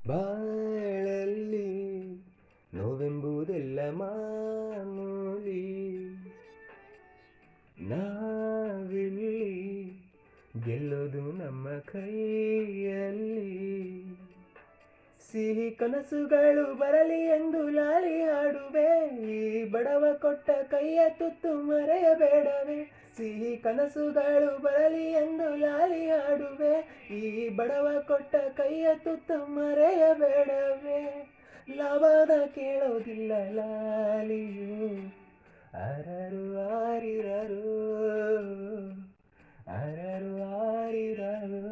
ಬಾಳಲ್ಲಿ ನೋವೆಂಬುದೆಲ್ಲ ಮಾಮೂಲಿ. ನಾವಿಲ್ಲಿ ಗೆಲ್ಲೋದು ನಮ್ಮ ಕೈಯಲ್ಲಿ. ಸಿಹಿ ಕನಸುಗಳು ಬರಲಿ ಎಂದು ಲಾಲಿ ಹಾಡುವೆ, ಈ ಬಡವ ಕೊಟ್ಟ ಕೈಯ ತುತ್ತು ಮರೆಯಬೇಡವೇ. ಸಿಹಿ ಕನಸುಗಳು ಬರಲಿ ಎಂದು ಲಾಲಿ ಹಾಡುವೆ, ಈ ಬಡವ ಕೊಟ್ಟ ಕೈಯ ತುತ್ತು ಮರೆಯಬೇಡವೇ. ಲಾಭದ ಕೇಳೋದಿಲ್ಲ ಲಾಲಿಯು, ಅರರು ಆರಿರರು, ಅರರು ಆರಿರರು.